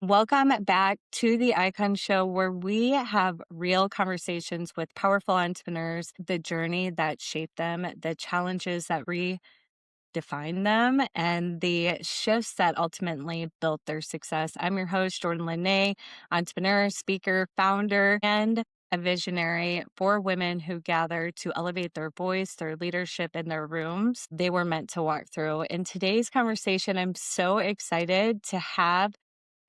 Welcome back to the Icon Show, where we have real conversations with powerful entrepreneurs, the journey that shaped them, the challenges that redefine them, and the shifts that ultimately built their success. I'm your host, Jordan Lynae, entrepreneur, speaker, founder, and a visionary for women who gather to elevate their voice, their leadership in their rooms they were meant to walk through. In today's conversation, I'm so excited to have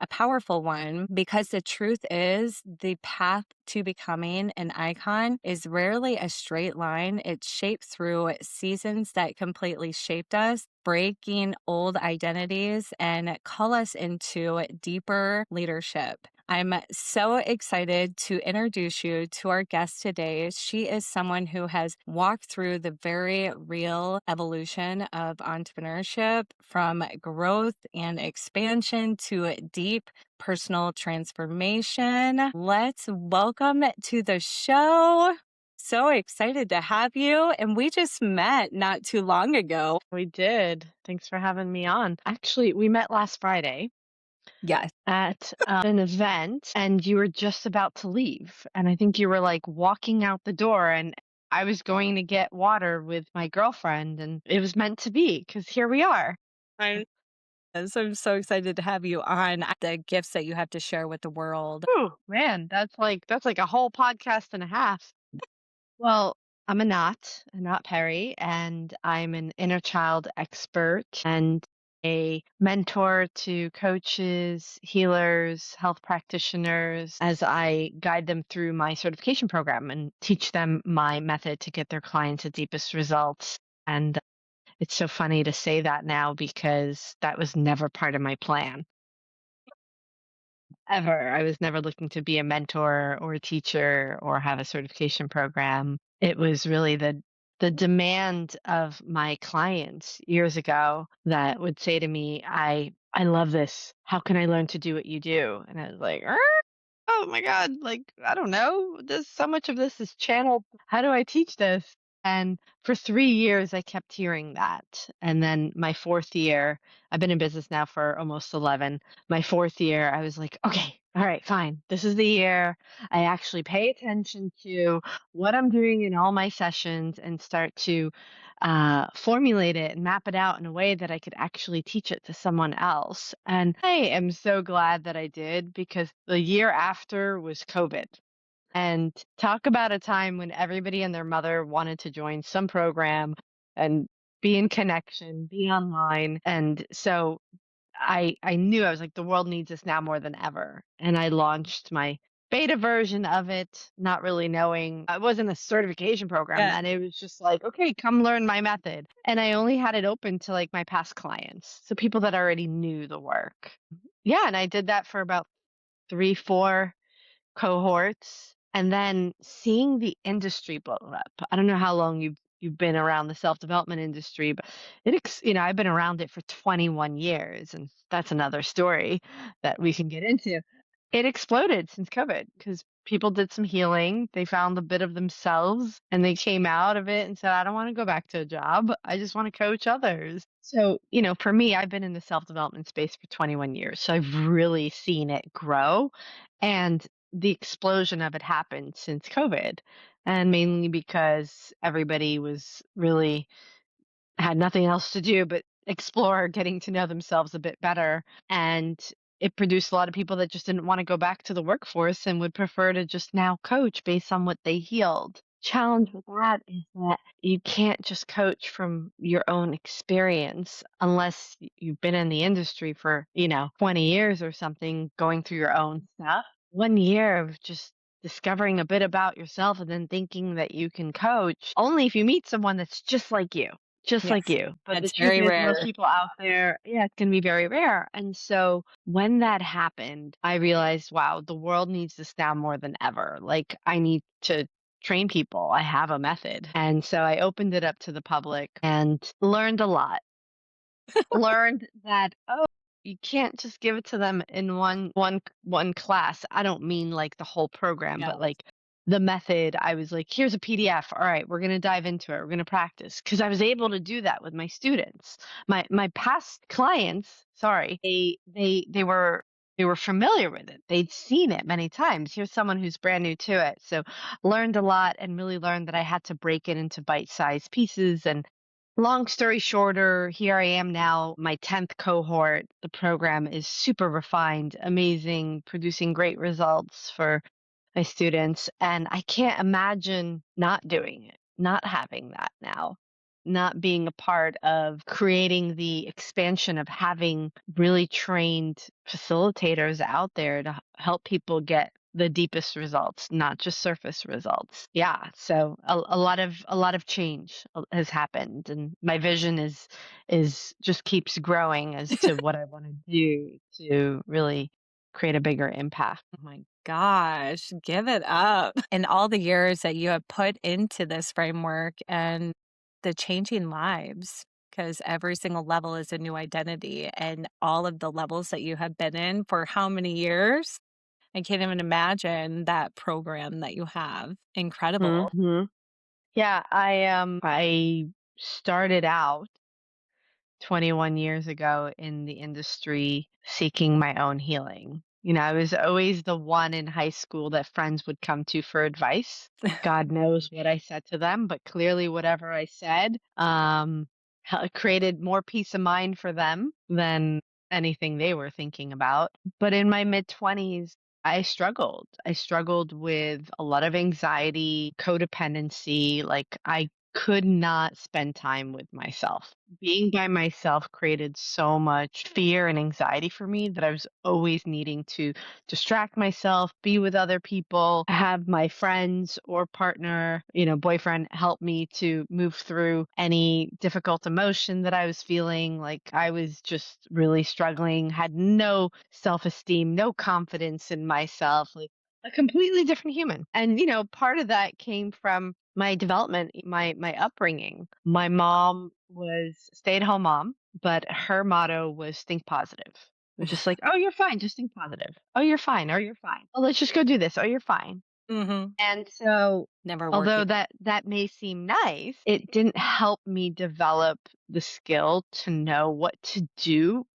a powerful one, because the truth is the path to becoming an icon is rarely a straight line. It's shaped through seasons that completely shaped us, breaking old identities and call us into deeper leadership. I'm so excited to introduce you to our guest today. She is someone who has walked through the very real evolution of entrepreneurship, from growth and expansion to deep personal transformation. Let's welcome to the show. So excited to have you. And we just met not too long ago. We did. Thanks for having me on. Actually, we met last Friday Yes. at an event, and you were just about to leave. And I think you were like walking out the door, and I was going to get water with my girlfriend, and it was meant to be because here we are. I'm so excited to have you on. The gifts that you have to share with the world. Whew, man, that's like a whole podcast and a half. Well, I'm Anat Peri, and I'm an inner child expert and a mentor to coaches, healers, health practitioners as I guide them through my certification program and teach them my method to get their clients the deepest results. And it's so funny to say that now because that was never part of my plan ever. I was never looking to be a mentor or a teacher or have a certification program. It was really the demand of my clients years ago that would say to me, I love this. How can I learn to do what you do? And I was like, oh my God, like, I don't know. There's so much of this is channeled. How do I teach this? And for 3 years, I kept hearing that. And then my fourth year, I've been in business now for almost 11. My fourth year, I was like, okay, all right, fine. This is the year I actually pay attention to what I'm doing in all my sessions and start to formulate it and map it out in a way that I could actually teach it to someone else. And I am so glad that I did because the year after was COVID. And talk about a time when everybody and their mother wanted to join some program and be in connection, be online. And so I knew I was like, the world needs this now more than ever. And I launched my beta version of it, not really knowing it wasn't a certification program Yeah. then. It was just like, okay, come learn my method. And I only had it open to like my past clients. So people that already knew the work. Yeah. And I did that for about 3, 4 cohorts, and then seeing the industry blow up. I don't know how long you've been around the self-development industry, but I've been around it for 21 years, and that's another story that we can get into. It exploded since COVID because people did some healing. They found a bit of themselves and they came out of it and said, I don't want to go back to a job. I just want to coach others. So, for me, I've been in the self development space for 21 years. So I've really seen it grow. And the explosion of it happened since COVID. And mainly because everybody was really had nothing else to do but explore getting to know themselves a bit better. And it produced a lot of people that just didn't want to go back to the workforce and would prefer to just now coach based on what they healed. Challenge with that is that you can't just coach from your own experience unless you've been in the industry for, 20 years or something, going through your own stuff. 1 year of just discovering a bit about yourself and then thinking that you can coach only if you meet someone that's just like you, just like Yes. you. But the That's truth very is, most rare. people out there, yeah, it's going to be very rare. And so when that happened, I realized, wow, the world needs this now more than ever. Like, I need to train people. I have a method. And so I opened it up to the public and learned a lot. Learned that, oh, you can't just give it to them in one class. I don't mean like the whole program, Yeah. but like the method. I was like, here's a PDF. All right, we're gonna dive into it. We're gonna practice because I was able to do that with my students. My past clients, sorry, they were they were familiar with it. They'd seen it many times. Here's someone who's brand new to it. So learned a lot and really learned that I had to break it into bite-sized pieces. And long story shorter, here I am now, my 10th cohort. The program is super refined, amazing, producing great results for my students. And I can't imagine not doing it, not having that now, not being a part of creating the expansion of having really trained facilitators out there to help people get the deepest results, not just surface results. Yeah, so a lot of change has happened, and my vision is just keeps growing as to what I want to do to really create a bigger impact. Oh my gosh, give it up. And all the years that you have put into this framework and the changing lives, because every single level is a new identity, and all of the levels that you have been in for how many years? I can't even imagine that program that you have. Incredible. Hmm. Yeah, I started out 21 years ago in the industry seeking my own healing. I was always the one in high school that friends would come to for advice. God knows what I said to them, but clearly whatever I said created more peace of mind for them than anything they were thinking about. But in my mid 20s, I struggled. I struggled with a lot of anxiety, codependency. Like I could not spend time with myself. Being by myself created so much fear and anxiety for me that I was always needing to distract myself, be with other people, have my friends or partner, boyfriend help me to move through any difficult emotion that I was feeling. Like I was just really struggling, had no self esteem, no confidence in myself. Like a completely different human. And part of that came from my development, my upbringing. My mom was stay-at-home mom, but her motto was think positive. It was just like, "Oh, you're fine, just think positive. Oh, you're fine. Oh, you're fine. Oh, let's just go do this. Oh, you're fine." Mhm. And so Never although working. that may seem nice, it didn't help me develop the skill to know what to do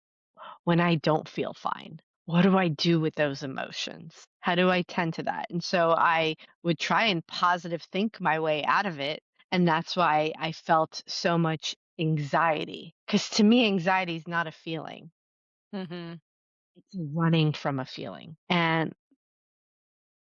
when I don't feel fine. What do I do with those emotions? How do I tend to that? And so I would try and positive think my way out of it. And that's why I felt so much anxiety. Because to me, anxiety is not a feeling, Mhm. it's running from a feeling. And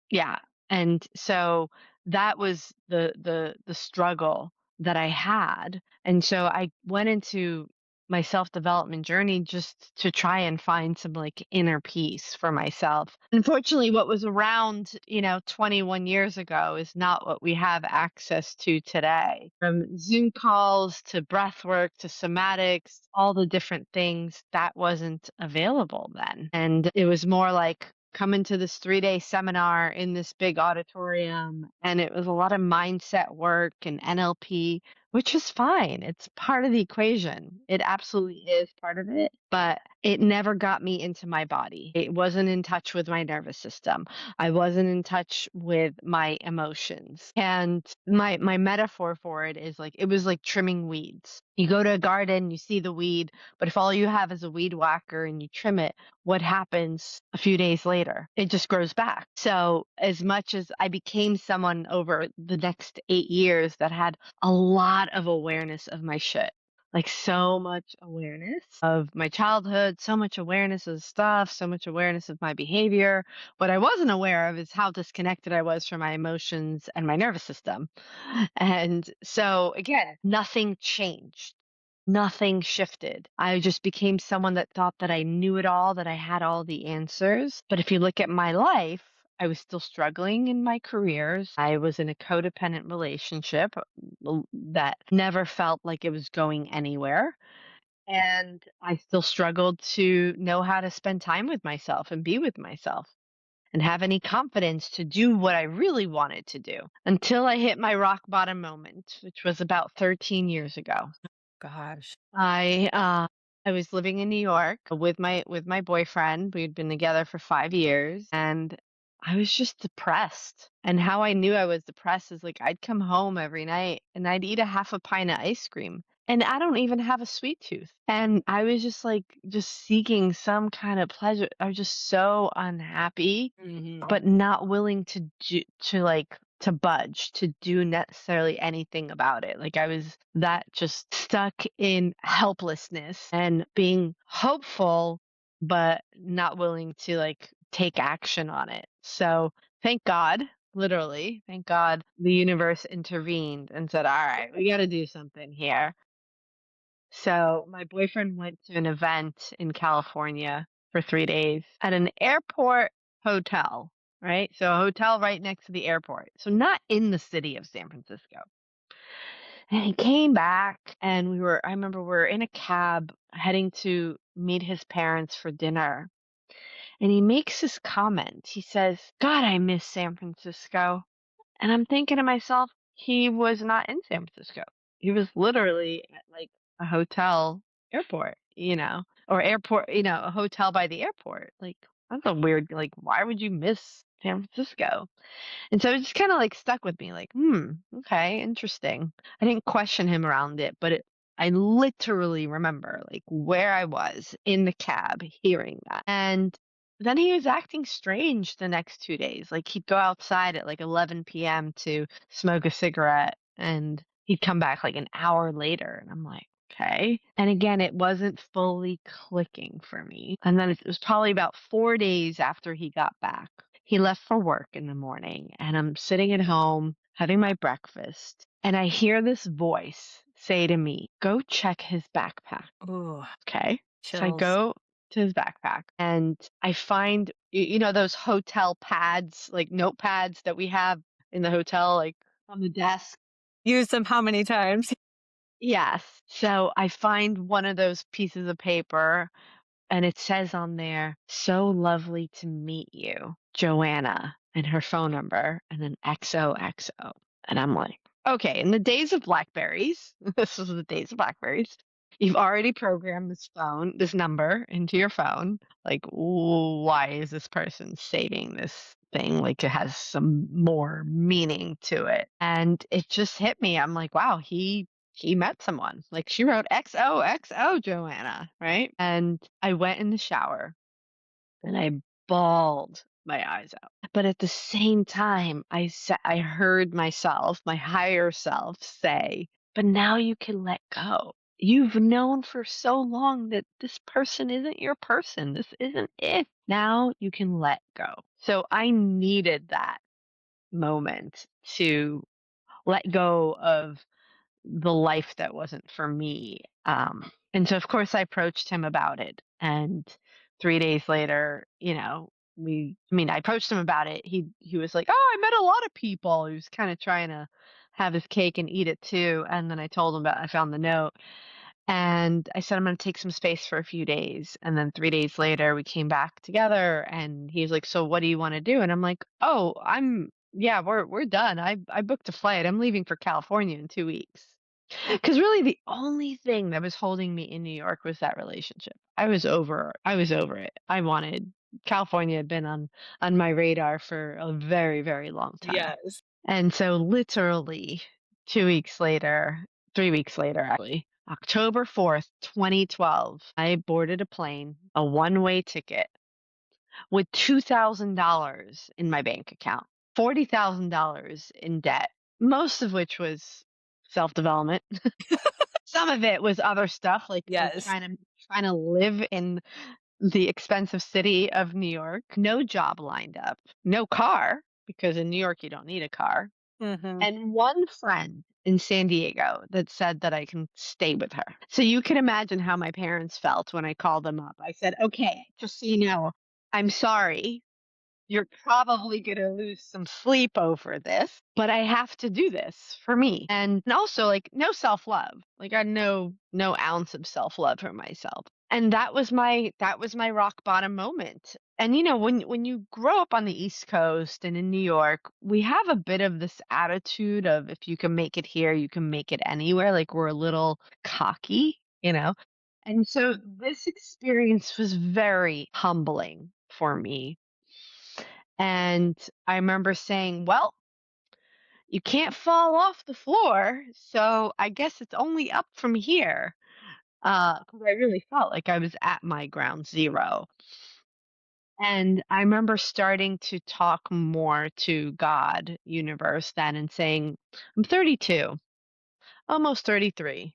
yeah, and so that was the struggle that I had, and so I went into my self-development journey just to try and find some, like, inner peace for myself. Unfortunately, what was around, 21 years ago is not what we have access to today. From Zoom calls to breath work to somatics, all the different things, that wasn't available then, and it was more like come into this 3-day seminar in this big auditorium, and it was a lot of mindset work and NLP, which is fine. It's part of the equation. It absolutely is part of it, but it never got me into my body. It wasn't in touch with my nervous system. I wasn't in touch with my emotions. And my metaphor for it is like it was like trimming weeds. You go to a garden, you see the weed, but if all you have is a weed whacker and you trim it, what happens a few days later? It just grows back. So, as much as I became someone over the next 8 years that had a lot of awareness of my shit, like so much awareness of my childhood, so much awareness of stuff, so much awareness of my behavior. What I wasn't aware of is how disconnected I was from my emotions and my nervous system. And so, again, nothing changed. Nothing shifted. I just became someone that thought that I knew it all, that I had all the answers. But if you look at my life, I was still struggling in my careers. I was in a codependent relationship that never felt like it was going anywhere. And I still struggled to know how to spend time with myself and be with myself and have any confidence to do what I really wanted to do until I hit my rock bottom moment, which was about 13 years ago. Gosh. I was living in New York with my boyfriend. We'd been together for 5 years, and I was just depressed. And how I knew I was depressed is like I'd come home every night and I'd eat a half a pint of ice cream And I don't even have a sweet tooth. And I was just like, just seeking some kind of pleasure. I was just so unhappy, Mhm. but not willing to budge, to do necessarily anything about it. Like I was that just stuck in helplessness and being hopeful, but not willing to like take action on it. So thank God, literally, thank God the universe intervened and said, all right, we got to do something here. So my boyfriend went to an event in California for 3 days at an airport hotel, right? So a hotel right next to the airport. So not in the city of San Francisco. And he came back and I remember we were in a cab heading to meet his parents for dinner. And he makes this comment. He says, God, I miss San Francisco. And I'm thinking to myself, he was not in San Francisco. He was literally at like a hotel airport, or airport, a hotel by the airport. Like, that's a weird, like, why would you miss San Francisco? And so it just kind of like stuck with me, like, okay, interesting. I didn't question him around it, but I literally remember like where I was in the cab hearing that. And then he was acting strange the next 2 days. Like he'd go outside at like 11 p.m. to smoke a cigarette and he'd come back like an hour later. And I'm like, okay. And again, it wasn't fully clicking for me. And then it was probably about 4 days after he got back. He left for work in the morning, and I'm sitting at home having my breakfast, and I hear this voice say to me, go check his backpack. Ooh, Okay. So I chills. go to his backpack and I find, those hotel pads, like notepads that we have in the hotel, like on the desk. Use them how many times? Yes. So I find one of those pieces of paper and it says on there, so lovely to meet you, Joanna, and her phone number, and then XOXO. And I'm like, okay, in the days of Blackberries, this was the days of Blackberries, you've already programmed this number into your phone. Like, why is this person saving this thing? Like, it has some more meaning to it. And it just hit me. I'm like, wow, he met someone. Like she wrote XOXO Joanna, right? And I went in the shower and I bawled my eyes out. But at the same time, I heard myself, my higher self say, "But now you can let go. You've known for so long that this person isn't your person. This isn't it. Now you can let go." So I needed that moment to let go of the life that wasn't for me. And so, of course, I approached him about it. And 3 days later, I approached him about it. He was like, "Oh, I met a lot of people." He was kind of trying to have his cake and eat it too. And then I told him I found the note. And I said, I'm going to take some space for a few days. And then 3 days later, we came back together and he's like, so what do you want to do? And I'm like, oh, yeah, we're done. I booked a flight. I'm leaving for California in 2 weeks. Because really the only thing that was holding me in New York was that relationship. I was over it. California had been on my radar for a very, very long time. Yes. And so literally 2 weeks later, 3 weeks later, actually, October 4th, 2012, I boarded a plane, a one-way ticket with $2,000 in my bank account, $40,000 in debt, most of which was self-development. Some of it was other stuff like Yes. trying to live in the expensive city of New York. No job lined up, no car because in New York you don't need a car Mhm. and one friend in San Diego that said that I can stay with her. So you can imagine how my parents felt when I called them up. I said, okay, just so you know, I'm sorry. You're probably going to lose some sleep over this, but I have to do this for me. And also like no self-love. Like I had no ounce of self-love for myself. And that was my rock bottom moment. And when you grow up on the East Coast and in New York, we have a bit of this attitude of if you can make it here, you can make it anywhere. Like we're a little cocky. And so this experience was very humbling for me and I remember saying, well, you can't fall off the floor. So I guess it's only up from here. Because I really felt like I was at my ground zero. And I remember starting to talk more to God, universe, then and saying, I'm 32, almost 33.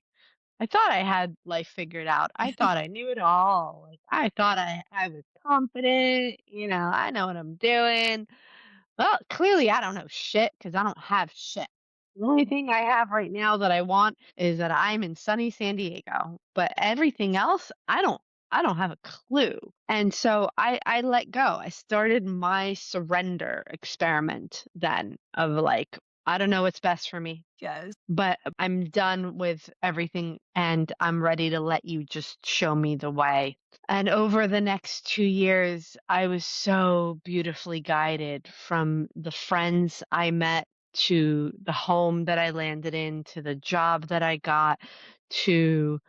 I thought I had life figured out. I thought I knew it all. Like I thought I was confident, I know what I'm doing. Well, clearly I don't know shit because I don't have shit. The only thing I have right now that I want is that I'm in sunny San Diego. But everything else, I don't have a clue. And so I let go. I started my surrender experiment then of like, I don't know what's best for me, Yes. but I'm done with everything and I'm ready to let you just show me the way. And over the next 2 years, I was so beautifully guided from the friends I met to the home that I landed in to the job that I got to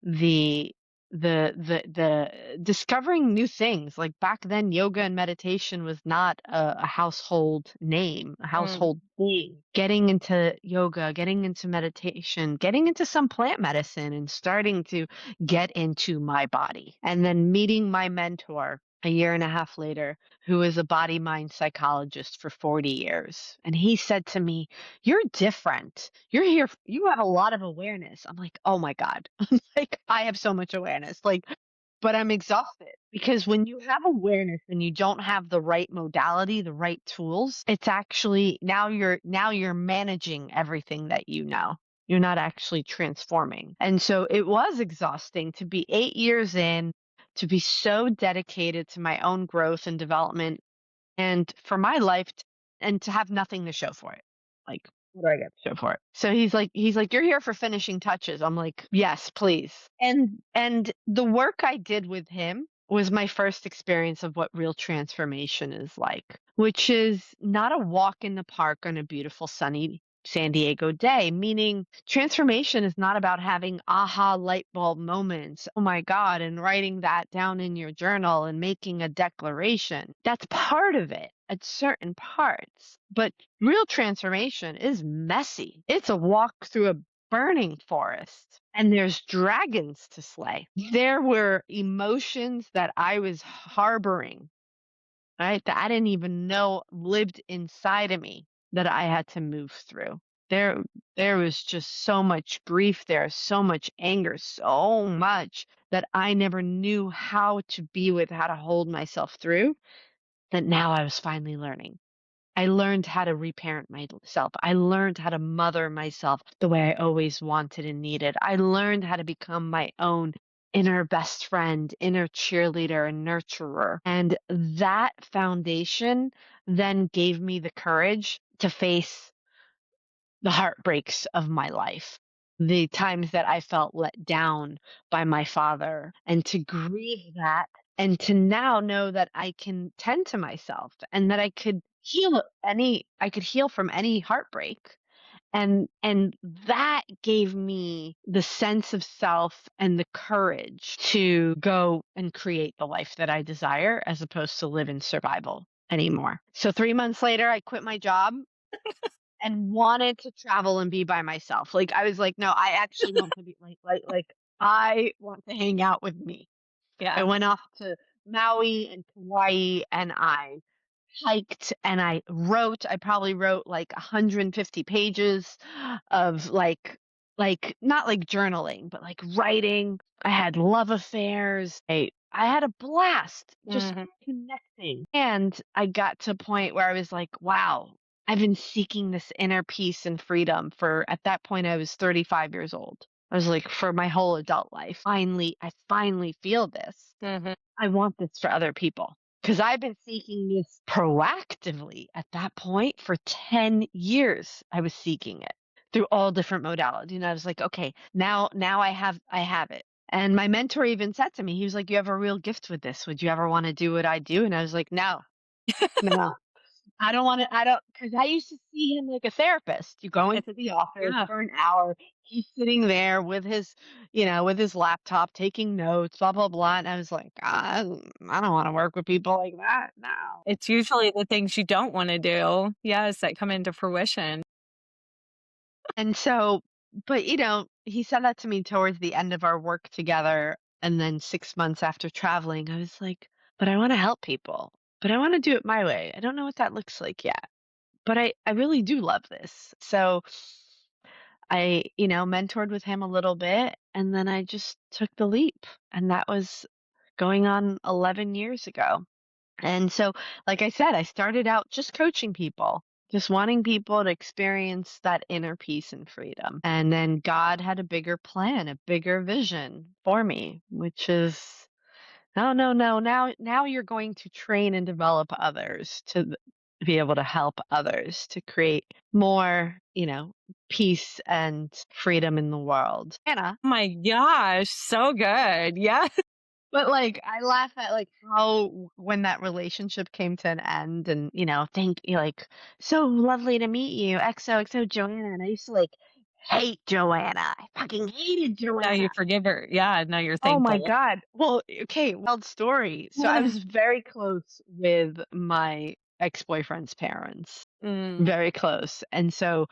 the the discovering new things. Like back then yoga and meditation was not a household name, a Mm, household thing. Getting into yoga, getting into meditation, getting into some plant medicine and starting to get into my body, and then meeting my mentor a year and a half later, who was a body mind psychologist for 40 years, and he said to me, you're different. You're here. You have a lot of awareness. I'm like, oh my God. Like, I have so much awareness. Like, but I'm exhausted because when you have awareness and you don't have the right modality, the right tools, it's actually now you're managing everything that you know. You're not actually transforming. And so it was exhausting to be 8 years in, to be so dedicated to my own growth and development and for my life and to have nothing to show for it. Like, what do I get to show for it? So he's like, you're here for finishing touches. I'm like, yes, please. And the work I did with him was my first experience of what real transformation is like, which is not a walk in the park on a beautiful sunny San Diego day, meaning transformation is not about having aha light bulb moments. Oh my God, and writing that down in your journal and making a declaration. That's part of it at certain parts. But real transformation is messy. It's a walk through a burning forest and there's dragons to slay. There were emotions that I was harboring, right? That I didn't even know lived inside of me that I had to move through. There there was just so much grief there, so much anger, so much that I never knew how to be with, how to hold myself through, that now I was finally learning. I learned how to reparent myself. I learned how to mother myself the way I always wanted and needed. I learned how to become my own inner best friend, inner cheerleader, and nurturer. And that foundation then gave me the courage to face the heartbreaks of my life, the times that I felt let down by my father, and to grieve that, and to now know that I can tend to myself and that I could heal from any heartbreak. And that gave me the sense of self and the courage to go and create the life that I desire as opposed to live in survival anymore. So 3 months later I quit my job and wanted to travel and be by myself. Like I was like, no, I actually want to be like I want to hang out with me. I yeah. went off to Maui and Kauai and I hiked and I wrote. I probably wrote like 150 pages of like not like journaling, but like writing. I had love affairs. I had a blast just Mhm. connecting. And I got to a point where I was like, wow, I've been seeking this inner peace and freedom for at that point I was 35 years old. I was like for my whole adult life. I finally feel this. Mhm. I want this for other people because I've been seeking this proactively at that point for 10 years. I was seeking it through all different modalities. And I was like, okay, now I have it. And my mentor even said to me, he was like, you have a real gift with this. Would you ever want to do what I do? And I was like, no, no, I don't want to, I don't, because I used to see him like a therapist. You go into the office Yeah. for an hour, he's sitting there with his laptop taking notes, blah, blah, blah. And I was like, I don't want to work with people like that. No. It's usually the things you don't wanna do, yes, that come into fruition. And so, but he said that to me towards the end of our work together. And then 6 months after traveling, I was like, but I want to help people, but I want to do it my way. I don't know what that looks like yet, but I really do love this. So I, mentored with him a little bit and then I just took the leap. And that was going on 11 years ago. And so, like I said, I started out just coaching people, just wanting people to experience that inner peace and freedom. And then God had a bigger plan, a bigger vision for me, which is no, no, no. Now you're going to train and develop others to be able to help others to create more, peace and freedom in the world. Anna, My gosh, so good. Yeah. but, like, I laugh at, like, how when that relationship came to an end and, thank you, like, "So lovely to meet you, XOXO Joanna," and I used to, like, hate Joanna. I fucking hated Now you Joanna. forgive her. Yeah, now you're Oh my thankful. god. Well, okay, wild story. So I was very close with my ex-boyfriend's parents. Mm, Very close, and so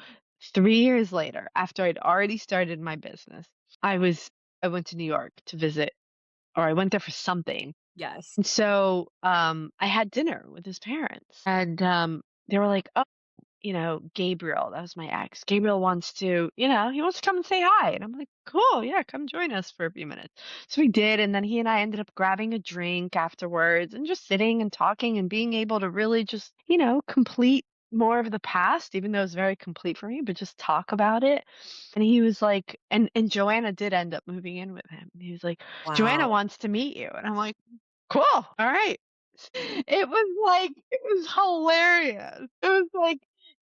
3 years later, after I'd already started my business, I went to New York to visit, or I went there for something. yes. And so, I had dinner with his parents, and, they were like, "Oh, Gabriel," that was my ex. "Gabriel wants to, he wants to come and say hi." And I'm like, "Cool, yeah, come join us for a few minutes." So we did, and then he and I ended up grabbing a drink afterwards and just sitting and talking and being able to really just, complete more of the past, even though it was very complete for me, but just talk about it. And he was like, and Joanna did end up moving in with him. He was like, "Joanna Wow. wants to meet you." And I'm like, "Cool. All right." It was hilarious. It was like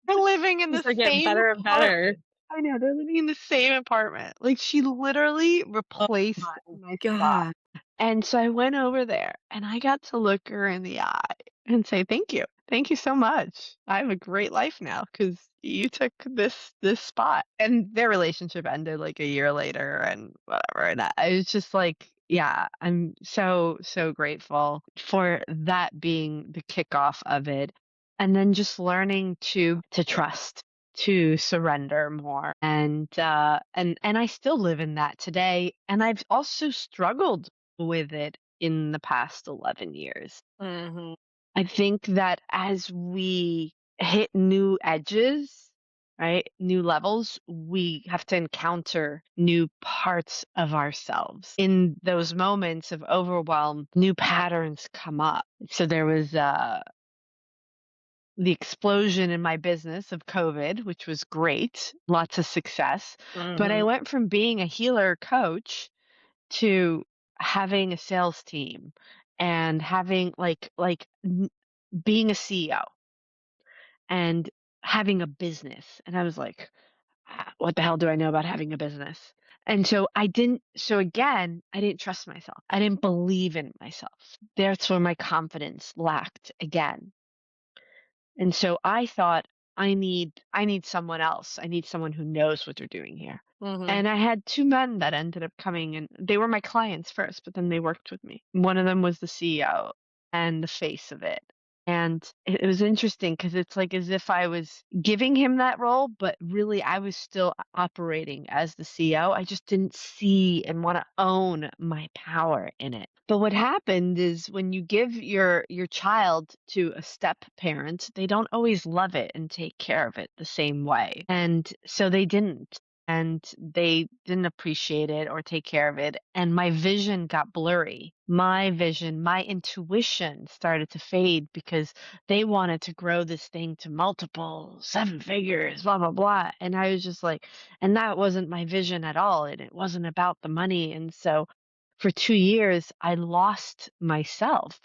they're living in the Things are getting same better and better. apartment. I know, they're living in the same apartment. Like, she literally Oh replaced my my spot. god. And so I went over there and I got to look her in the eye and say, "Thank you. Thank you so much. I have a great life now because you took this spot." And their relationship ended like a year later and whatever. And I was just like, yeah, I'm so, so grateful for that being the kickoff of it. And then just learning to trust, to surrender more. And I still live in that today. And I've also struggled with it in the past 11 years. Mhm. I think that as we hit new edges, right, new levels, we have to encounter new parts of ourselves. In those moments of overwhelm, new patterns come up. So there was the explosion in my business of COVID, which was great, lots of success. But I Mhm. went from being a healer coach to having a sales team and having being a CEO and having a business. And I was like, What the hell do I know about having a business?" And so again, I didn't trust myself. I didn't believe in myself. That's where my confidence lacked again. And so I thought, I need someone else. I need someone who knows what they're doing here. Mhm. And I had two men that ended up coming, and they were my clients first, but then they worked with me. One of them was the CEO and the face of it. And it was interesting because it's like as if I was giving him that role, but really I was still operating as the CEO. I just didn't see and want to own my power in it. But what happened is when you give your child to a step parent, they don't always love it and take care of it the same way. And so they didn't. And they didn't appreciate it or take care of it. And my vision got blurry. My vision, my intuition started to fade because they wanted to grow this thing to multiple seven figures, blah, blah, blah. And I was just like, and that wasn't my vision at all. And it wasn't about the money. And so for 2 years, I lost myself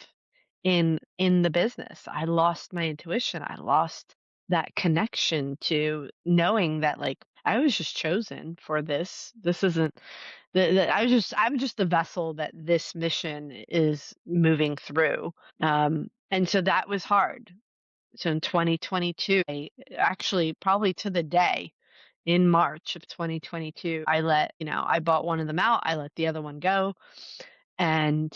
in the business. I lost my intuition. I lost that connection to knowing that, like, I was just chosen for this. This isn't I'm just the vessel that this mission is moving through. And so that was hard. So in 2022, I actually probably to the day in March of 2022, I bought one of them out. I let the other one go and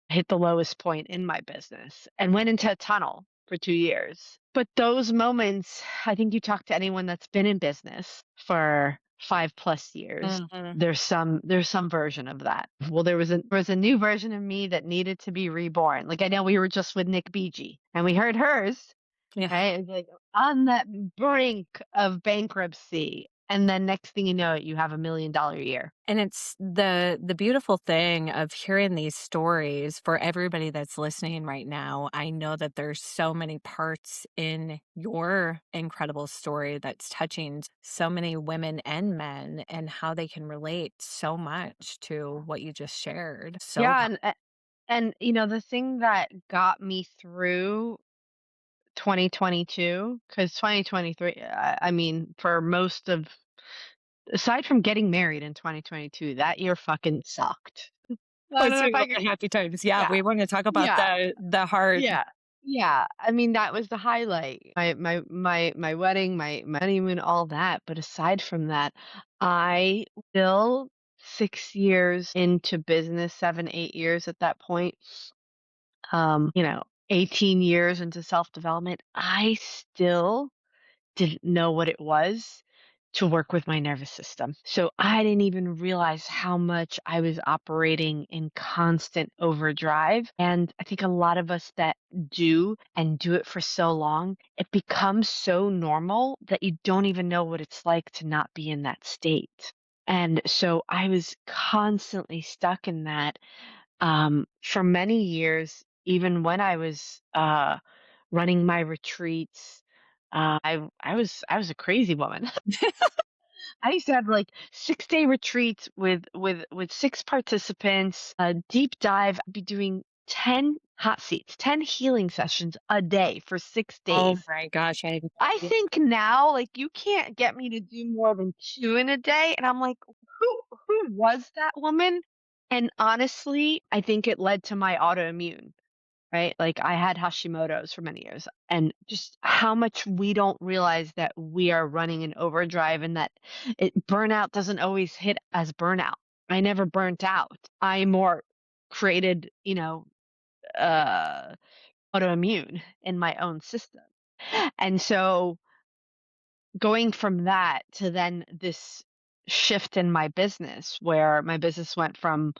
hit the lowest point in my business and went into a tunnel. for 2 years. But those moments, I think you talk to anyone that's been in business for 5 plus years, Mhm. there's some version of that. Well, there was a new version of me that needed to be reborn. Like I know we were just with Nick Beege and we heard hers, Yeah. right? It was like on that brink of bankruptcy. And then next thing you know, you have $1 million a year. And it's the beautiful thing of hearing these stories for everybody that's listening right now. I know that there's so many parts in your incredible story that's touching so many women and men and how they can relate so much to what you just shared. So Yeah, and the thing that got me through 2022, because 2023, I mean, for most of, aside from getting married in 2022, that year fucking sucked. I don't let's know talk if I about could. the happy times. Yeah, Yeah, we want to talk about yeah, the hard. yeah, yeah. I mean, that was the highlight. My wedding, my honeymoon, all that. But aside from that, I still 6 years into business, 7, 8 years at that point. 18 years into self development, I still didn't know what it was to work with my nervous system. So I didn't even realize how much I was operating in constant overdrive. And I think a lot of us that do and do it for so long, it becomes so normal that you don't even know what it's like to not be in that state. And so I was constantly stuck in that for many years, even when I was running my retreats. I was a crazy woman. I used to have like 6-day retreats with 6 participants, a deep dive. I'd be doing 10 hot seats, 10 healing sessions a day for six Oh days. my gosh, I think now, like, you can't get me to do more than 2 in a day, and I'm like, who was that woman? And honestly, I think it led to my autoimmune, right? Like, I had Hashimoto's for many years, and just how much we don't realize that we are running an overdrive and that burnout doesn't always hit as burnout. I never burnt out. I more created, uh, autoimmune in my own system. And so going from that to then this shift in my business where my business went from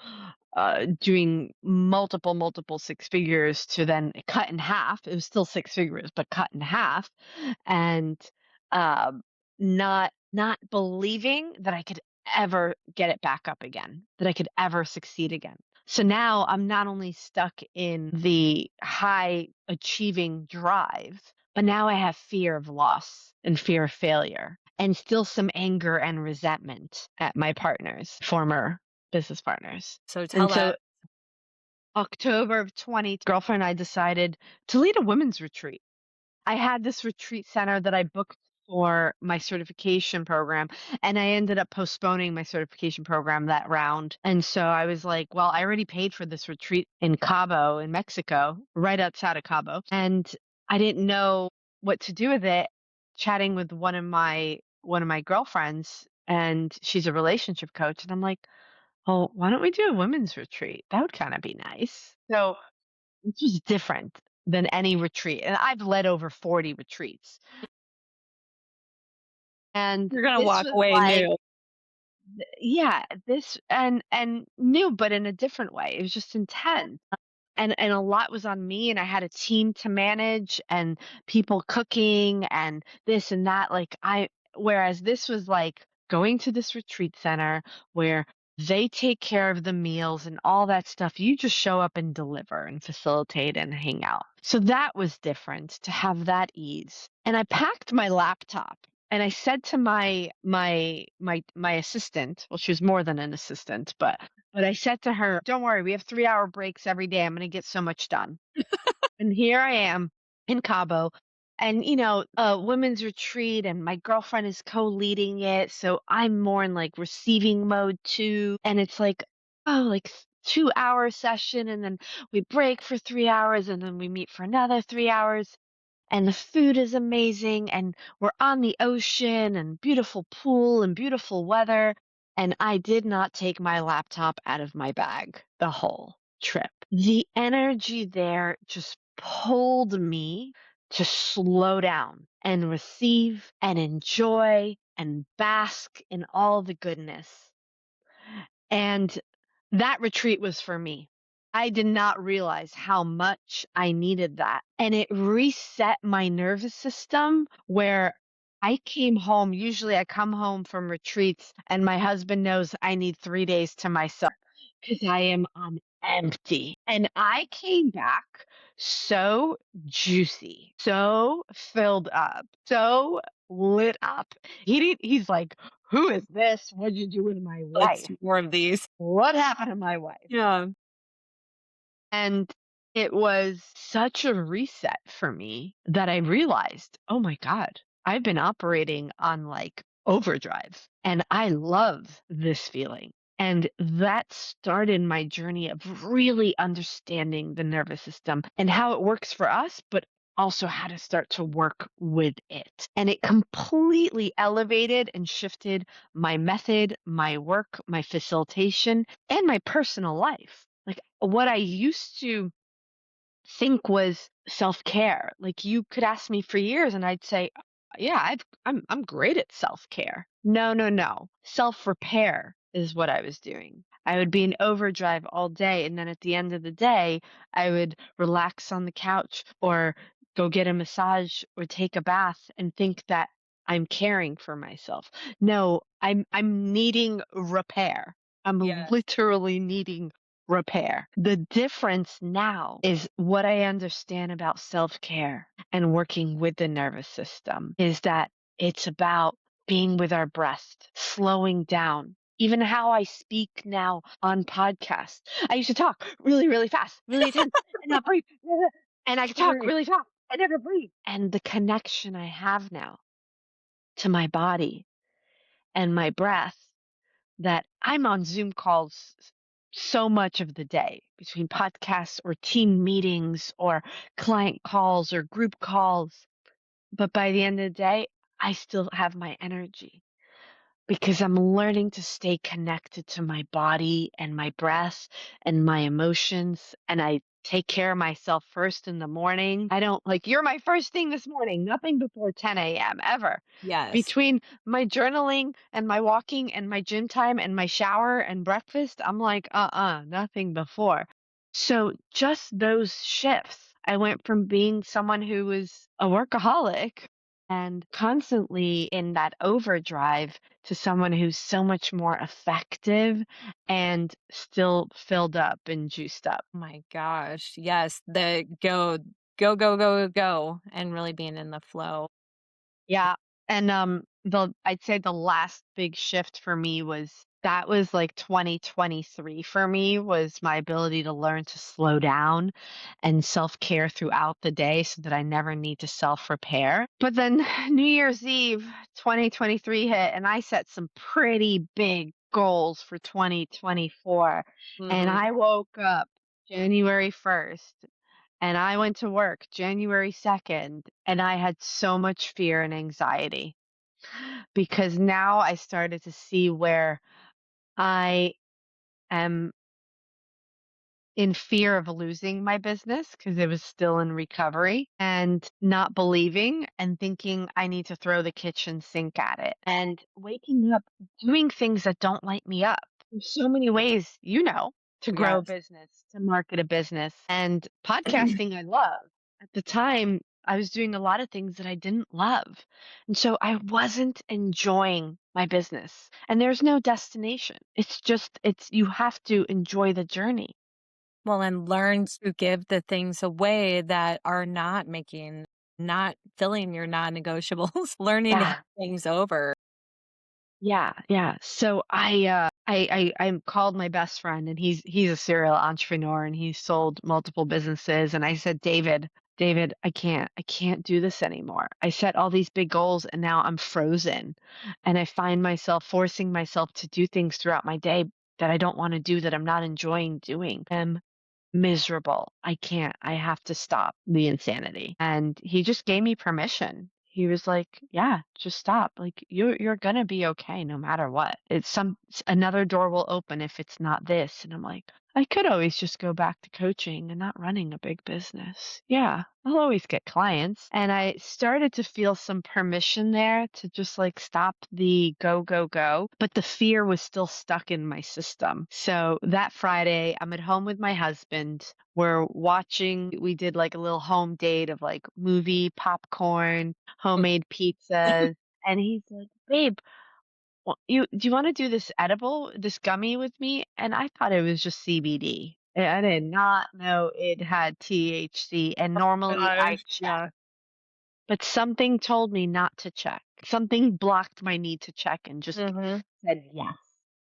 doing multiple six figures to then cut in half. It was still six figures, but cut in half, and um, not believing that I could ever get it back up again, that I could ever succeed again. So now I'm not only stuck in the high achieving drive, but now I have fear of loss and fear of failure and still some anger and resentment at my partners, former business partners. so And tell us. so October of 20, girlfriend and I decided to lead a women's retreat. I had this retreat center that I booked for my certification program, and I ended up postponing my certification program that round. And so I was like, well, I already paid for this retreat in Cabo, in Mexico, right outside of Cabo, and I didn't know what to do with it. Chatting with one of my girlfriends, and she's a relationship coach, and I'm like, oh, why don't we do a women's retreat? That would kind of be nice. So this was different than any retreat. And I've led over 40 retreats. And You're gonna this walk was away like, new. yeah, this and new, but in a different way. It was just intense. And a lot was on me, and I had a team to manage and people cooking and this and that. Whereas this was like going to this retreat center where they take care of the meals and all that stuff. You just show up and deliver and facilitate and hang out. So that was different to have that ease. And I packed my laptop and I said to my assistant, well, she was more than an assistant, but I said to her, "Don't worry, we have 3-hour breaks every day. I'm going to get so much done." And here I am in Cabo, and a women's retreat, and my girlfriend is co-leading it, so I'm more in like receiving mode too. And it's like, oh, like 2-hour session, and then we break for 3 hours, and then we meet for another 3 hours, and the food is amazing, and we're on the ocean and beautiful pool and beautiful weather, and I did not take my laptop out of my bag the whole trip. The energy there just pulled me to slow down and receive and enjoy and bask in all the goodness. And that retreat was for me. I did not realize how much I needed that. And it reset my nervous system where I came home. Usually I come home from retreats and my husband knows I need 3 days to myself because I am on empty. And I came back so juicy, so filled up, so lit up. He's like, who is this? What'd you do with my Let's wife? do more of these. What happened to my wife? Yeah. And it was such a reset for me that I realized, oh my God, I've been operating on like overdrive and I love this feeling. And that started my journey of really understanding the nervous system and how it works for us, but also how to start to work with it. And it completely elevated and shifted my method, my work, my facilitation, and my personal life. Like what I used to think was self-care. Like you could ask me for years and I'd say, yeah, I'm great at self-care. No, no, no. Self-repair is what I was doing. I would be in overdrive all day and then at the end of the day, I would relax on the couch or go get a massage or take a bath and think that I'm caring for myself. No, I'm needing repair. I'm Yes. literally needing repair. The difference now is what I understand about self care and working with the nervous system is that it's about being with our breath, slowing down. Even how I speak now on podcasts. I used to talk really, really fast, really intense, and not breathe. And I could talk Right. really fast. I never breathe. And the connection I have now to my body and my breath that I'm on Zoom calls so much of the day between podcasts or team meetings or client calls or group calls. But by the end of the day, I still have my energy because I'm learning to stay connected to my body and my breath and my emotions. And I take care of myself first in the morning. I don't like, you're my first thing this morning, nothing before 10 a.m. ever. Yes. Between my journaling and my walking and my gym time and my shower and breakfast, I'm like, nothing before. So just those shifts, I went from being someone who was a workaholic and constantly in that overdrive to someone who's so much more effective and still filled up and juiced up. My gosh. Yes. The go, go, go, go, and really being in the flow. Yeah. And the I'd say the last big shift for me was that was like 2023 for me was my ability to learn to slow down and self-care throughout the day so that I never need to self-repair. But then New Year's Eve 2023 hit and I set some pretty big goals for 2024 and Mhm. I woke up January 1st and I went to work January 2nd, and I had so much fear and anxiety because now I started to see where I am in fear of losing my business because it was still in recovery and not believing and thinking I need to throw the kitchen sink at it and waking up doing things that don't light me up. There's so many ways, to grow a Yes. business, to market a business, and podcasting I love. At the time, I was doing a lot of things that I didn't love. And so I wasn't enjoying my business. And there's no destination. It's you have to enjoy the journey. Well, and learn to give the things away that are not filling your non-negotiables, learning to give Yeah. things over. Yeah, yeah. So I called my best friend and he's a serial entrepreneur and he's sold multiple businesses and I said, David, I can't do this anymore. I set all these big goals and now I'm frozen and I find myself forcing myself to do things throughout my day that I don't want to do that I'm not enjoying doing. Miserable. I can't. I have to stop the insanity. And he just gave me permission. He was like, "Yeah, just stop. Like you're gonna be okay no matter what. It's another door will open if it's not this." And I'm like, I could always just go back to coaching and not running a big business. Yeah, I'll always get clients. And I started to feel some permission there to just like stop the go, go, go. But the fear was still stuck in my system. So that Friday, I'm at home with my husband. We're watching, we did like a little home date of like movie, popcorn, homemade pizzas. And he's like, babe, well, do you wanna do this edible, this gummy with me? And I thought it was just CBD. I did not know it had THC, and normally I Gosh, check, yeah. but something told me not to check. Something blocked my need to check and just Mhm. said yes.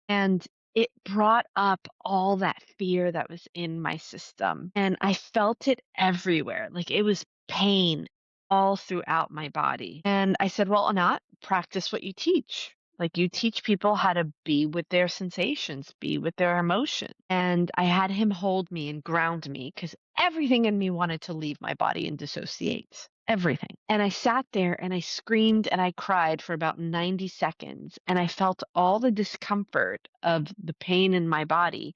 And it brought up all that fear that was in my system, and I felt it everywhere. Like it was pain all throughout my body. And I said, "Well, Anat, practice what you teach. Like you teach people how to be with their sensations, be with their emotions." And I had him hold me and ground me because everything in me wanted to leave my body and dissociate. Everything. And I sat there and I screamed and I cried for about 90 seconds. And I felt all the discomfort of the pain in my body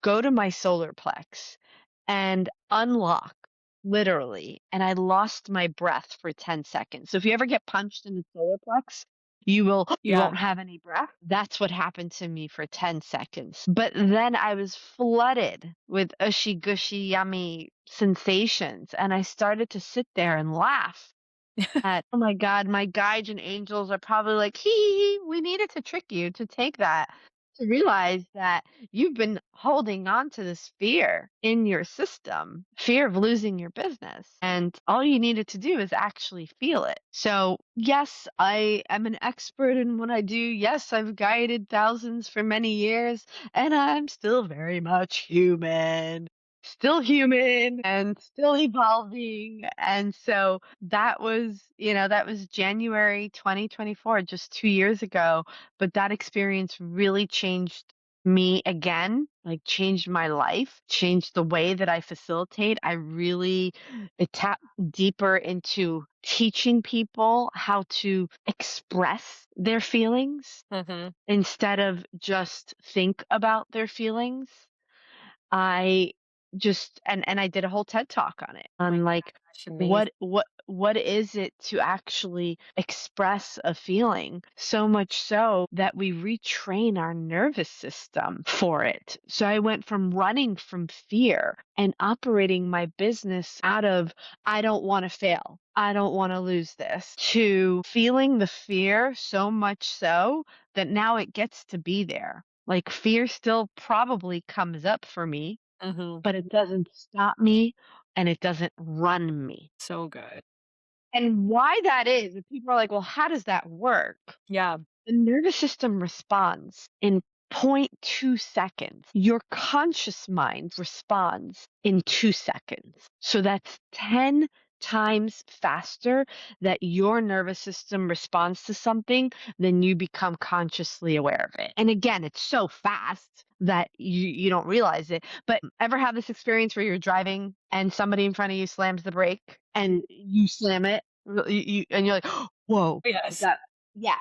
go to my solar plex and unlock literally. And I lost my breath for 10 seconds. So if you ever get punched in the solar plex, you Yeah. won't have any breath. That's what happened to me for 10 seconds. But then I was flooded with ushy gushy yummy sensations and I started to sit there and laugh at, oh my God, my guides and angels are probably like, hee, we needed to trick you to take that, to realize that you've been holding on to this fear in your system, fear of losing your business. And all you needed to do is actually feel it. So, yes, I am an expert in what I do. Yes, I've guided thousands for many years, and I'm still very much human. Still human and still evolving. And so that was January 2024, just 2 years ago. But that experience really changed me again, like changed my life, changed the way that I facilitate. It tapped deeper into teaching people how to express their feelings Mhm. instead of just think about their feelings. I just and I did a whole TED Talk on it, My on like gosh, amazing. what is it to actually express a feeling, so much so that we retrain our nervous system for it. So I went from running from fear and operating my business out of I don't want to fail. I don't want to lose this, to feeling the fear so much so that now it gets to be there. Like fear still probably comes up for me, Mhm. but it doesn't stop me and it doesn't run me. So good. And why that is, if people are like, well, how does that work? Yeah. The nervous system responds in zero point 0.2 seconds. Your conscious mind responds in 2 seconds. So that's 10 times faster that your nervous system responds to something than you become consciously aware of it. And again, it's so fast that you don't realize it. But ever have this experience where you're driving and somebody in front of you slams the brake and you slam it? And you're like, whoa, Yes. that, yeah,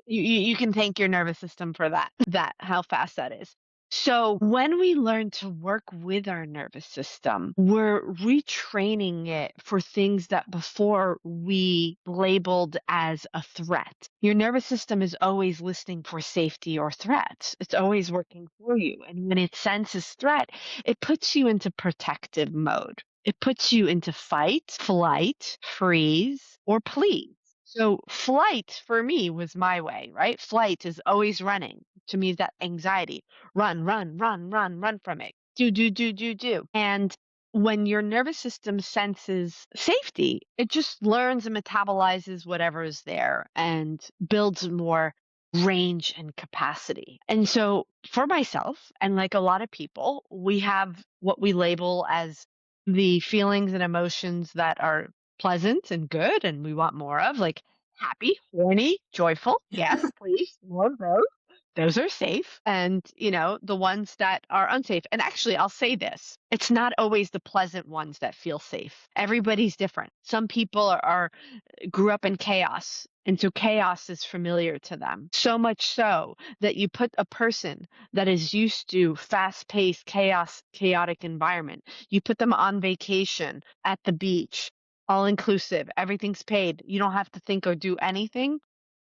you can thank your nervous system for that how fast that is. So when we learn to work with our nervous system, we're retraining it for things that before we labeled as a threat. Your nervous system is always listening for safety or threat. It's always working for you. And when it senses threat, it puts you into protective mode. It puts you into fight, flight, freeze, or please. So flight for me was my way, right? Flight is always running. To me, that anxiety. Run, run, run, run, run from it. Do, do, do, do, do. And when your nervous system senses safety, it just learns and metabolizes whatever is there and builds more range and capacity. And so for myself, and like a lot of people, we have what we label as the feelings and emotions that are pleasant and good and we want more of, like happy, horny, joyful. Yes, please, more of those. Those are safe. And, the ones that are unsafe. And actually, I'll say this, it's not always the pleasant ones that feel safe. Everybody's different. Some people are grew up in chaos And so chaos is familiar to them. So much so that you put a person that is used to fast-paced, chaotic environment, you put them on vacation at the beach, all inclusive, everything's paid. You don't have to think or do anything.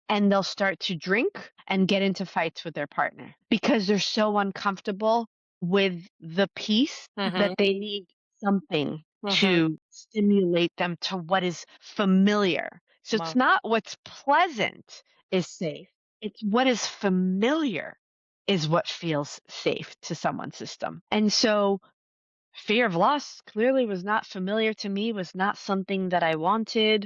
And they'll start to drink and get into fights with their partner because they're so uncomfortable with the peace that Mhm. they need something Mhm. to stimulate them to what is familiar. So it's Wow. not what's pleasant is safe. It's what is familiar is what feels safe to someone's system. And so fear of loss clearly was not familiar to me, was not something that I wanted.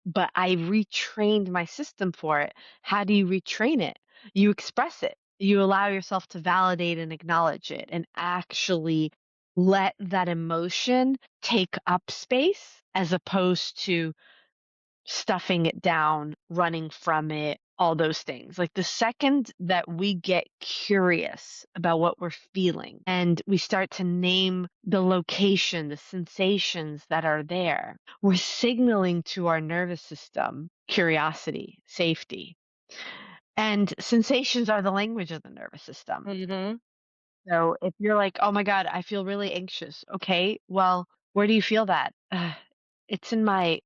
But I retrained my system for it. How do you retrain it? You express it. You allow yourself to validate and acknowledge it and actually let that emotion take up space as opposed to stuffing it down, running from it, all those things. Like the second that we get curious about what we're feeling and we start to name the location, the sensations that are there, we're signaling to our nervous system curiosity, safety. And sensations are the language of the nervous system. Mhm. So if you're like, "Oh my god, I feel really anxious." Okay, well, where do you feel that? It's in my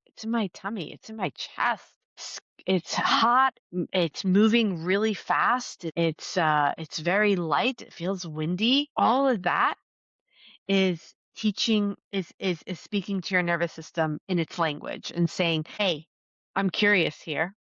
tummy. It's in my chest. It's hot. It's moving really fast. It's very light. It feels windy. All of that is teaching is speaking to your nervous system in its language and saying, "Hey, I'm curious here.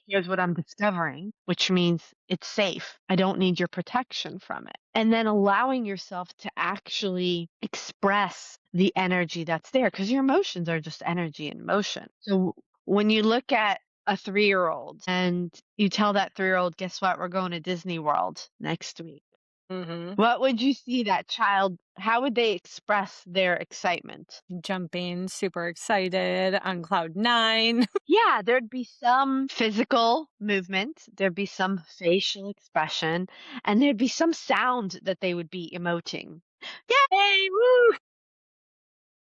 Here's what I'm discovering," which means it's safe. I don't need your protection from it. And then allowing yourself to actually express the energy that's there because your emotions are just energy and motion. So when you look at a 3-year-old and you tell that 3-year-old, "Guess what? We're going to Disney World next week." Mhm. What would you see that child how would they express their excitement? Jumping, super excited, on cloud 9. Yeah, there'd be some physical movement, there'd be some facial expression, and there'd be some sound that they would be emoting. Yay, woo!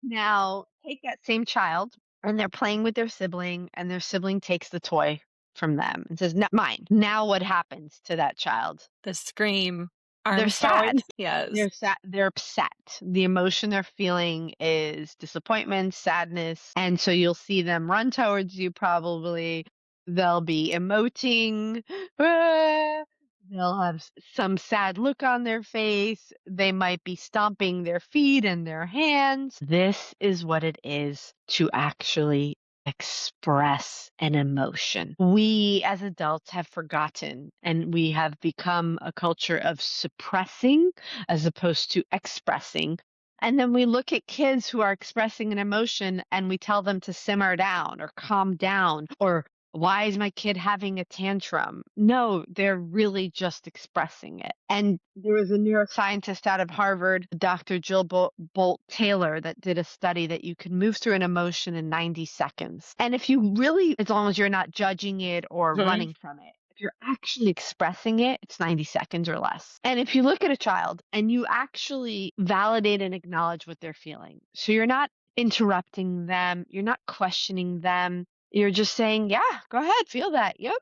Now, take that same child and they're playing with their sibling, and their sibling takes the toy from them and says, "No, mine." Now, what happens to that child? The scream, They're arms out. sad. Yes. They're upset. The emotion they're feeling is disappointment, sadness, and so you'll see them run towards you probably. They'll be emoting. "Ah." They'll have some sad look on their face. They might be stomping their feet and their hands. This is what it is to actually express an emotion. We as adults have forgotten and we have become a culture of suppressing as opposed to expressing. And then we look at kids who are expressing an emotion and we tell them to simmer down or calm down or why is my kid having a tantrum? No, they're really just expressing it. And there was a neuroscientist out of Harvard, Dr. Jill Bolt Taylor, that did a study that you can move through an emotion in 90 seconds. And if you really, as long as you're not judging it or Mhm. running from it, if you're actually expressing it, it's 90 seconds or less. And if you look at a child and you actually validate and acknowledge what they're feeling, so you're not interrupting them, you're not questioning them, you're just saying, "Yeah, go ahead, feel that. Yep,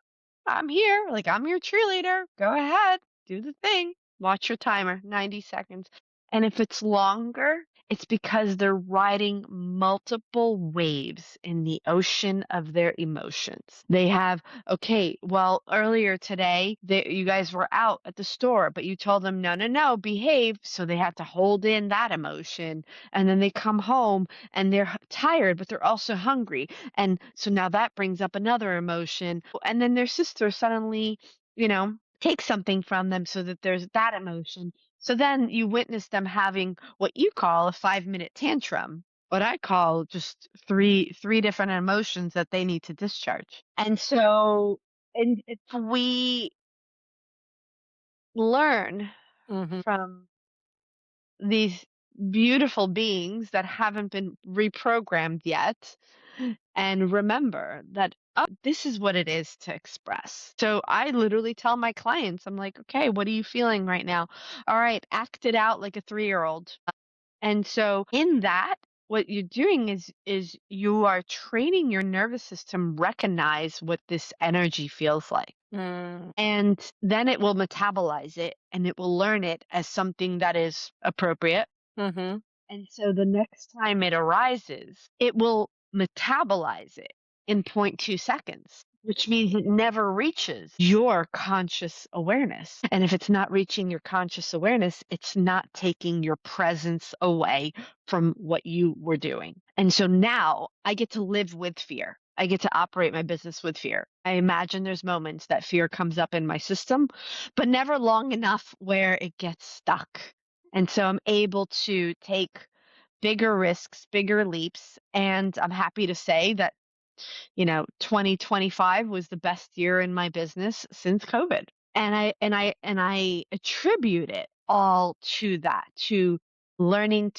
I'm here. Like, I'm your cheerleader. Go ahead, do the thing." Watch your timer, 90 seconds. And if it's longer, it's because they're riding multiple waves in the ocean of their emotions. They have, okay, well, earlier today, you guys were out at the store, but you told them, "No, no, no, behave." So they had to hold in that emotion. And then they come home and they're tired, but they're also hungry. And so now that brings up another emotion. And then their sister suddenly, takes something from them so that there's that emotion. So then you witness them having what you call a 5-minute tantrum. What I call just three different emotions that they need to discharge. And so and if we learn Mhm. from these beautiful beings that haven't been reprogrammed yet and remember that, oh, this is what it is to express. So I literally tell my clients, I'm like, "Okay, what are you feeling right now? All right, act it out like a 3-year-old." And so in that what you're doing is you are training your nervous system recognize what this energy feels like. Mm, And then it will metabolize it and it will learn it as something that is appropriate. mhm. And so the next time it arises, it will metabolize it in point 0.2 seconds, which means it never reaches your conscious awareness. And if it's not reaching your conscious awareness, it's not taking your presence away from what you were doing. And so now I get to live with fear. I get to operate my business with fear. I imagine there's moments that fear comes up in my system, but never long enough where it gets stuck. And so I'm able to take bigger risks, bigger leaps. And I'm happy to say that, 2025 was the best year in my business since COVID. And I attribute it all to that, to learning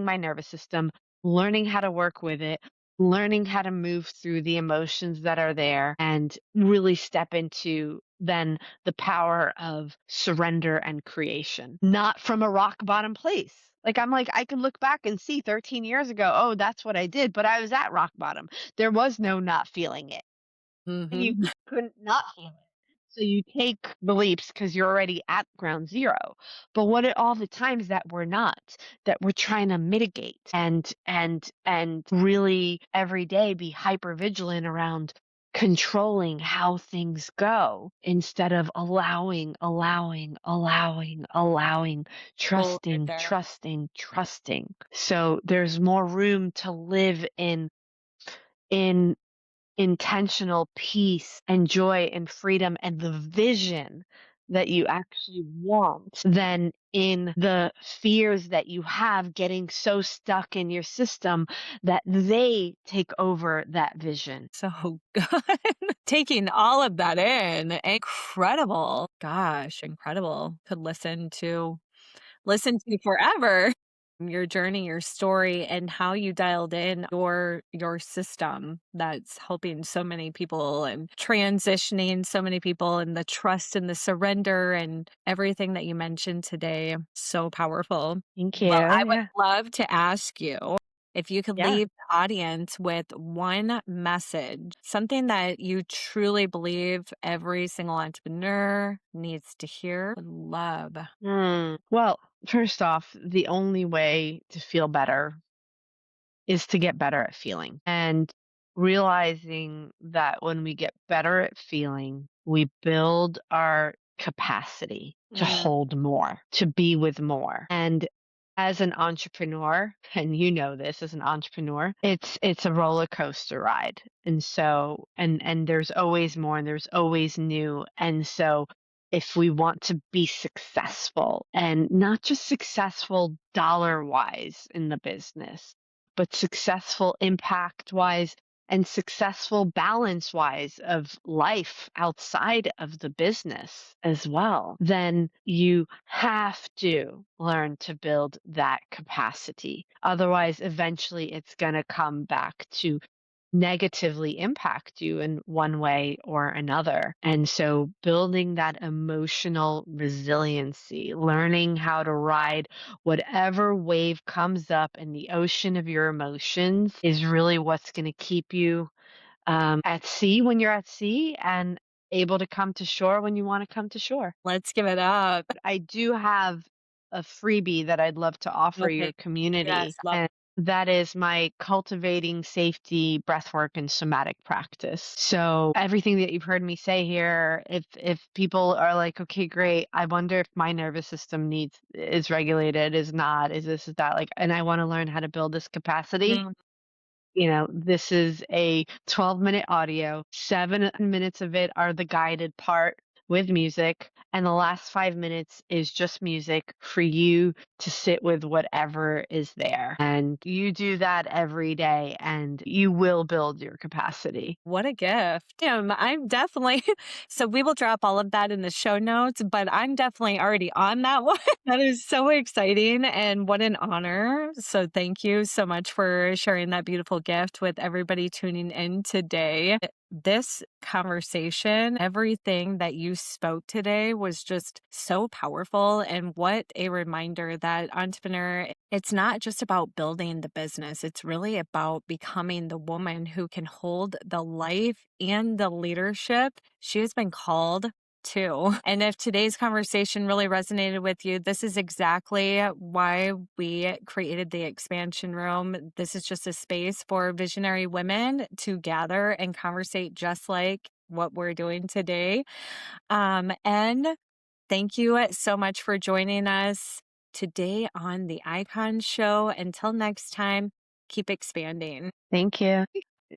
my nervous system, learning how to work with it, learning how to move through the emotions that are there and really step into then the power of surrender and creation, not from a rock bottom place. Like I can look back and see 13 years ago, oh, that's what I did, but I was at rock bottom. There was no not feeling it. And you Mhm. couldn't not feel it. So you take the leaps because you're already at ground zero. But what are all the times that we're not, that we're trying to mitigate and really every day be hyper vigilant around controlling how things go instead of allowing, Oh, right trusting, there. trusting, trusting. So there's more room to live in intentional peace and joy and freedom and the vision that you actually want than in the fears that you have getting so stuck in your system that they take over that vision. So good. Taking all of that in, incredible. Gosh, incredible. Could listen to forever. Your journey, your story, and how you dialed in your system that's helping so many people and transitioning so many people and the trust and the surrender and everything that you mentioned today. So powerful. Thank you. Well, I would Yeah. love to ask you if you could Yeah. leave the audience with one message, something that you truly believe every single entrepreneur needs to hear. Would love. Well, first off, the only way to feel better is to get better at feeling and realizing that when we get better at feeling, we build our capacity to Mm, hold more, to be with more. And as an entrepreneur, and you know this as an entrepreneur, it's a roller coaster ride. And so and there's always more and there's always new. And so if we want to be successful and not just successful dollar wise in the business, but successful impact wise and successful balance wise of life outside of the business as well, then you have to learn to build that capacity. Otherwise, eventually it's going to come back to negatively impact you in one way or another. And so building that emotional resiliency, learning how to ride whatever wave comes up in the ocean of your emotions is really what's going to keep you at sea when you're at sea and able to come to shore when you want to come to shore. let's give it up. But I do have a freebie that I'd love to offer Okay. your community, Yes, love. and that is my cultivating safety breathwork and somatic practice. So everything that you've heard me say here, if people are like, okay, great, I wonder if my nervous system needs is regulated, is not, is this, is that, like, and I want to learn how to build this capacity. Mm, This is a 12-minute audio. 7 minutes of it are the guided part with music, and the last 5 minutes is just music for you to sit with whatever is there. And you do that every day, and you will build your capacity. what a gift. I'm definitely so we will drop all of that in the show notes, but I'm definitely already on that one. That is so exciting and what an honor. So thank you so much for sharing that beautiful gift with everybody tuning in today. This conversation, everything that you spoke today was just so powerful. And what a reminder that entrepreneur, it's not just about building the business, it's really about becoming the woman who can hold the life and the leadership she has been called to. And if today's conversation really resonated with you, this is exactly why we created the expansion room. This is just a space for visionary women to gather and conversate, just like what we're doing today. And thank you so much for joining us today on the Icon Show. Until next time, keep expanding. Thank you.